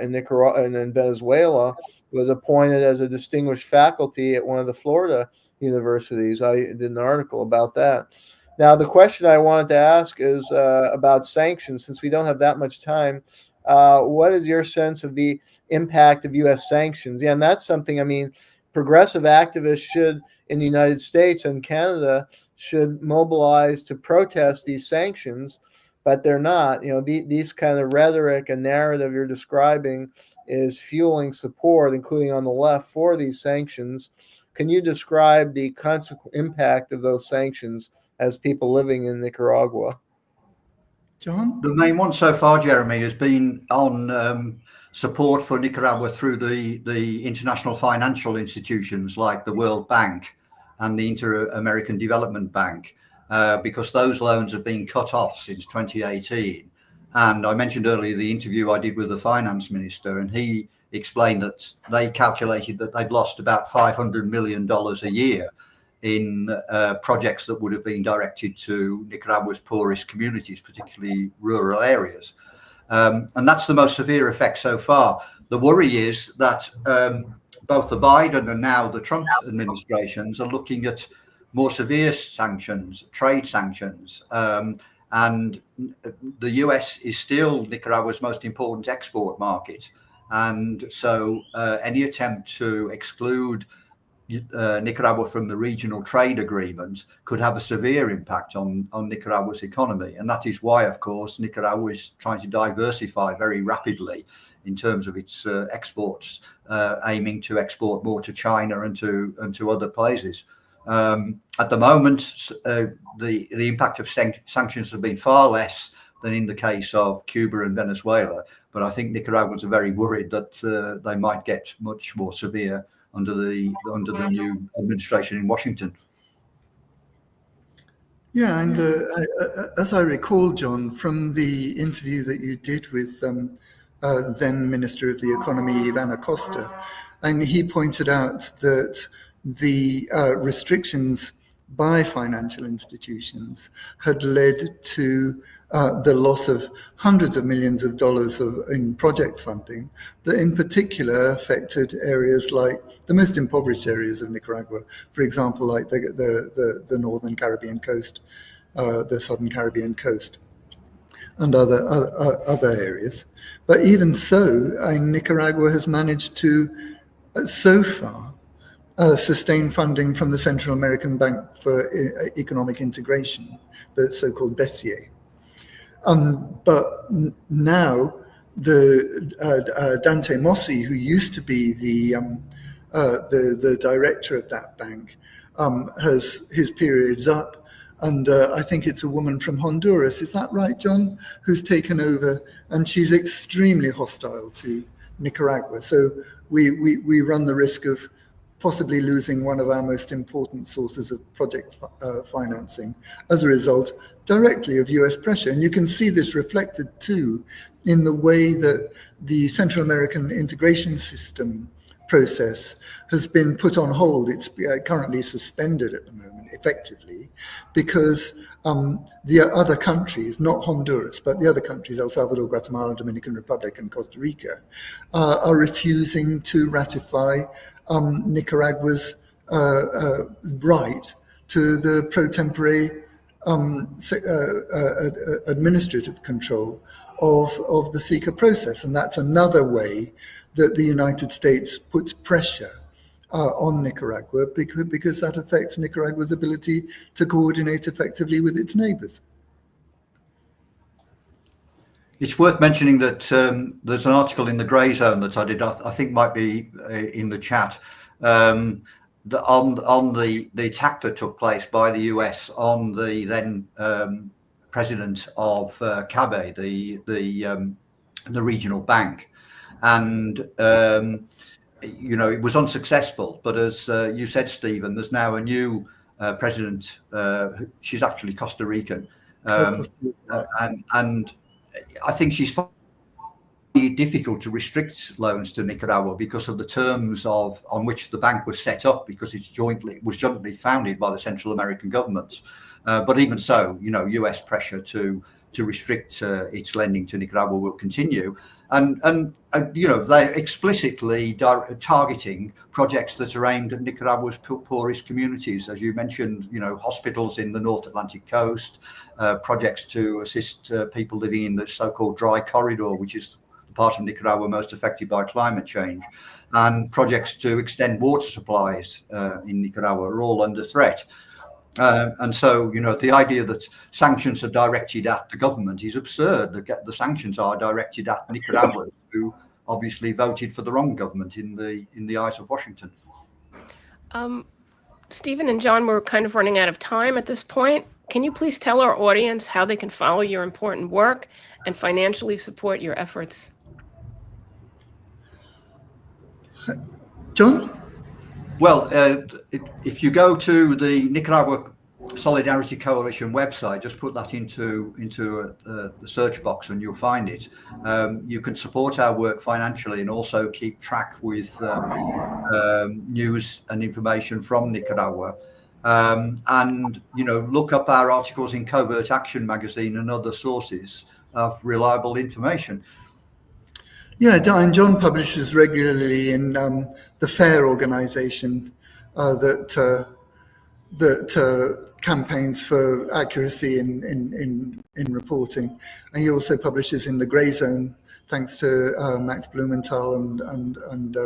Speaker 5: in Nicaragua and in Venezuela, was appointed as a distinguished faculty at one of the Florida universities. I did an article about that. Now, the question I wanted to ask is about sanctions. Since we don't have that much time, what is your sense of the impact of U.S. sanctions? Yeah, and that's something, progressive activists should, in the United States and Canada, should mobilize to protest these sanctions, but they're not. These kind of rhetoric and narrative you're describing is fueling support, including on the left, for these sanctions. Can you describe the consequent impact of those sanctions as people living in Nicaragua?
Speaker 6: John?
Speaker 4: The main one so far, Jeremy, has been on support for Nicaragua through the international financial institutions like the World Bank and the Inter-American Development Bank, because those loans have been cut off since 2018. And I mentioned earlier the interview I did with the finance minister, and he explained that they calculated that they'd lost about $500 million a year in projects that would have been directed to Nicaragua's poorest communities, particularly rural areas. And that's the most severe effect so far. The worry is that both the Biden and now the Trump administrations are looking at more severe sanctions, trade sanctions. And the US is still Nicaragua's most important export market. And so any attempt to exclude Nicaragua from the regional trade agreement could have a severe impact on Nicaragua's economy. And that is why, of course, Nicaragua is trying to diversify very rapidly in terms of its exports, aiming to export more to China and to other places. At the moment, the impact of sanctions have been far less than in the case of Cuba and Venezuela. But I think Nicaraguans are very worried that they might get much more severe under the new administration in Washington.
Speaker 6: Yeah, and as I recall, John, from the interview that you did with then Minister of the Economy, Ivan Acosta, and he pointed out that the restrictions by financial institutions had led to the loss of hundreds of millions of dollars in project funding that in particular affected areas like the most impoverished areas of Nicaragua, for example, like the northern Caribbean coast, the southern Caribbean coast, and other areas. But even so, Nicaragua has managed to, so far, sustain funding from the Central American Bank for Economic Integration, the so-called BESIE. But now the Dante Mossi, who used to be the director of that bank, has his period's up, and I think it's a woman from Honduras. Is that right, John? Who's taken over, and she's extremely hostile to Nicaragua. So we run the risk of possibly losing one of our most important sources of project financing as a result directly of US pressure. And you can see this reflected too in the way that the Central American integration system process has been put on hold. It's currently suspended at the moment, effectively, because the other countries, not Honduras, but the other countries, El Salvador, Guatemala, Dominican Republic, and Costa Rica, are refusing to ratify Nicaragua's right to the pro tempore administrative control of the CICA process. And that's another way that the United States puts pressure on Nicaragua, because that affects Nicaragua's ability to coordinate effectively with its neighbors.
Speaker 4: It's worth mentioning that there's an article in the Grey Zone that I did, I think might be in the chat, on the attack that took place by the US on the then president of CABE, the regional bank. And, it was unsuccessful. But as you said, Stephen, there's now a new president. She's actually Costa Rican. And I think she's finding it difficult to restrict loans to Nicaragua because of the terms on which the bank was set up, because it was jointly founded by the Central American governments. But even so, US pressure to restrict its lending to Nicaragua will continue. And they're explicitly targeting projects that are aimed at Nicaragua's poorest communities. As you mentioned, hospitals in the North Atlantic coast, projects to assist people living in the so-called dry corridor, which is the part of Nicaragua most affected by climate change, and projects to extend water supplies in Nicaragua are all under threat. And so, the idea that sanctions are directed at the government is absurd. The sanctions are directed at Nicaragua, who obviously voted for the wrong government in the eyes of Washington.
Speaker 3: Stephen and John, we're kind of running out of time at this point. Can you please tell our audience how they can follow your important work and financially support your efforts?
Speaker 6: John?
Speaker 4: Well, if you go to the Nicaragua Solidarity Coalition website, just put that into the search box and you'll find it. You can support our work financially and also keep track with news and information from Nicaragua. and look up our articles in Covert Action magazine and other sources of reliable information.
Speaker 6: Yeah, and John publishes regularly in the FAIR organization that campaigns for accuracy in reporting, and he also publishes in the Grey Zone, thanks to Max Blumenthal and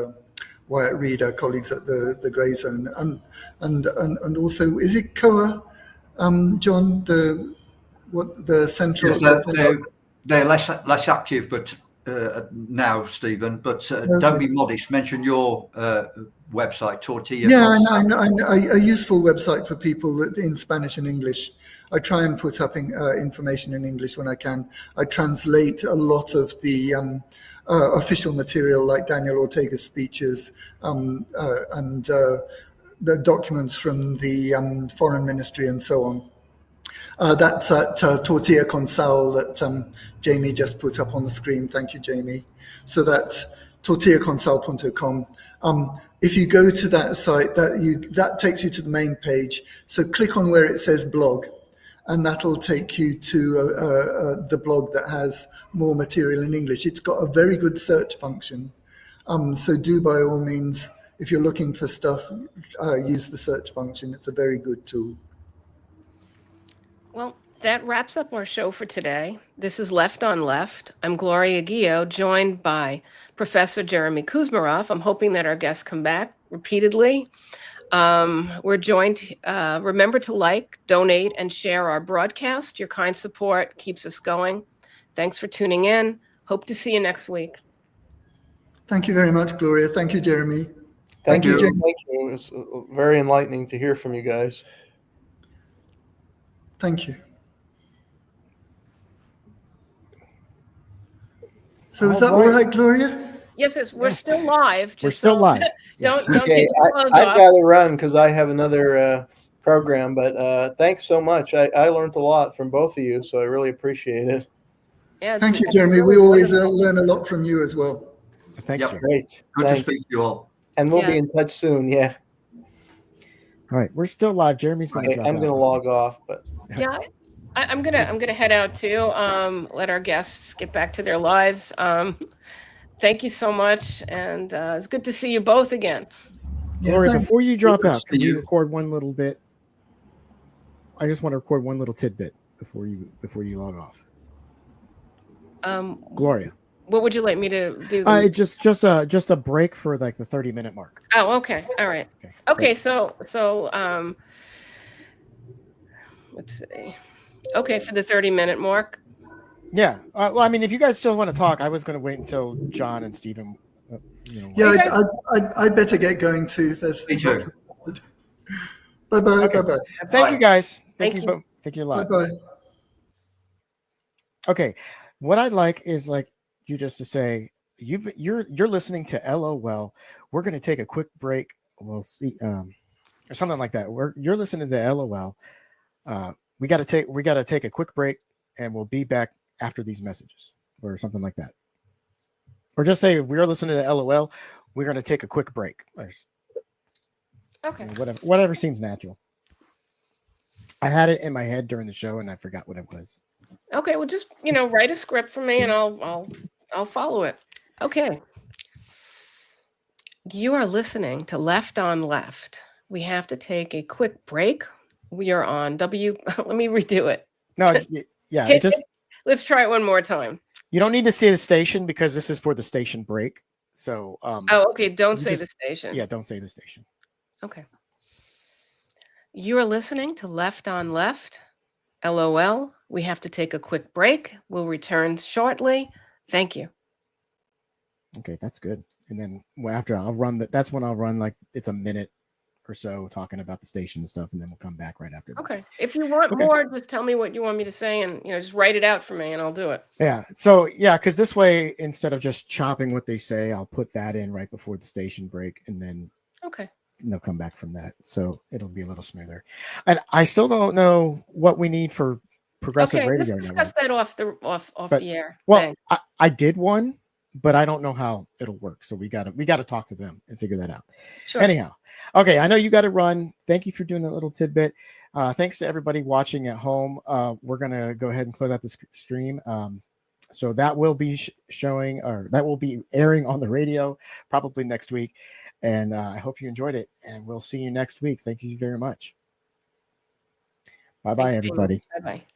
Speaker 6: Wyatt Reed, our colleagues at the Grey Zone, and also, is it COA, John, the central?
Speaker 4: Yes, they're less active, but now, Stephen. But don't be modest. Mention your website, Tortilla.
Speaker 6: Yeah, a useful website for people in Spanish and English. I try and put up information in English when I can. I translate a lot of the official material, like Daniel Ortega's speeches and the documents from the foreign ministry and so on. That's at Tortilla Consal that Jayme just put up on the screen. Thank you, Jayme. So that's tortillaconsal.com. If you go to that site, that takes you to the main page. So click on where it says blog, and that'll take you to the blog that has more material in English. It's got a very good search function. So do, by all means, if you're looking for stuff, use the search function. It's a very good tool.
Speaker 3: Well, that wraps up our show for today. This is Left on Left. I'm Gloria Guillo, joined by Professor Jayme Kuzmarov. I'm hoping that our guests come back repeatedly. We're joined. Remember to like, donate, and share our broadcast. Your kind support keeps us going. Thanks for tuning in. Hope to see you next week.
Speaker 6: Thank you very much, Gloria. Thank you, Jayme.
Speaker 5: Thank you.
Speaker 6: Jayme.
Speaker 5: Thank you. It was very enlightening to hear from you guys.
Speaker 6: Thank you. So is that all right, Gloria?
Speaker 3: Yes, we're still live.
Speaker 2: We're still live. Yes.
Speaker 3: Don't
Speaker 5: Okay,
Speaker 3: get your clothes
Speaker 5: I've
Speaker 3: off.
Speaker 5: got to run because I have another program, but thanks so much. I learned a lot from both of you, so I really appreciate it.
Speaker 3: Yeah,
Speaker 6: Thank you, Jayme. We always learn a lot from you as well.
Speaker 2: Thanks,
Speaker 4: Yep.
Speaker 5: Great.
Speaker 4: Good
Speaker 5: Thanks.
Speaker 4: to speak to you all.
Speaker 5: And we'll be in touch soon. Yeah.
Speaker 2: All right, we're still live. Jeremy's going to drop
Speaker 5: I'm
Speaker 2: out.
Speaker 5: going to log off, but
Speaker 3: yeah. I'm gonna head out too. Let our guests get back to their lives. Thank you so much, and it's good to see you both again.
Speaker 2: Gloria,
Speaker 6: thanks.
Speaker 2: before you drop
Speaker 4: Good to
Speaker 2: out,
Speaker 4: see
Speaker 2: can we
Speaker 4: you.
Speaker 2: record one little bit? I just want to record one little tidbit before you log off. Gloria,
Speaker 3: What would you like me to do?
Speaker 2: Just a break for like the 30-minute mark.
Speaker 3: Oh, okay. All right. Okay,
Speaker 2: great.
Speaker 3: so let's see. Okay, for the 30-minute mark.
Speaker 2: Yeah. Well, I mean, if you guys still want to talk, I was going to wait until John and Stephen.
Speaker 6: Yeah, I'd better get going too. There's
Speaker 4: Me too.
Speaker 6: lots of stuff to do. Bye-bye.
Speaker 2: Okay.
Speaker 6: Bye-bye.
Speaker 2: Thank you, guys.
Speaker 3: Thank
Speaker 2: Thank
Speaker 3: you.
Speaker 2: you a lot.
Speaker 6: Bye-bye.
Speaker 2: Okay. What I'd like is like you just to say you're listening to LOL. We're going to take a quick break. We'll see, or something like that. You're listening to LOL. We got to take a quick break, and we'll be back after these messages, or something like that. Or just say we're listening to LOL. We're going to take a quick break.
Speaker 3: Okay.
Speaker 2: Whatever seems natural. I had it in my head during the show, and I forgot what it was.
Speaker 3: Okay. Well, just write a script for me, and I'll follow it. Okay. You are listening to Left on Left. We have to take a quick break. We are on Let me redo it.
Speaker 2: No, yeah.
Speaker 3: Let's try it one more time.
Speaker 2: You don't need to say the station because this is for the station break. So.
Speaker 3: Oh, okay. Don't say the station.
Speaker 2: Yeah, don't say the station.
Speaker 3: Okay. You are listening to Left on Left. LOL. We have to take a quick break. We'll return shortly. Thank you.
Speaker 2: Okay, that's good. And then after I'll run that's when I'll run like it's a minute or so talking about the station and stuff, and then we'll come back right after that.
Speaker 3: Okay. If you want more, just tell me what you want me to say, and just write it out for me, and I'll do it.
Speaker 2: Yeah. So because this way, instead of just chopping what they say, I'll put that in right before the station break, and then they'll come back from that. So it'll be a little smoother. And I still don't know what we need for progressive radio.
Speaker 3: Let's discuss that off the air.
Speaker 2: Well, I did one, but I don't know how it'll work. So we gotta talk to them and figure that out.
Speaker 3: Sure.
Speaker 2: Anyhow, okay, I know you got to run. Thank you for doing that little tidbit. Thanks to everybody watching at home. We're gonna go ahead and close out this stream. So that will be showing, or that will be airing on the radio probably next week. And I hope you enjoyed it. And we'll see you next week. Thank you very much. Bye-bye, everybody.
Speaker 3: Bye-bye.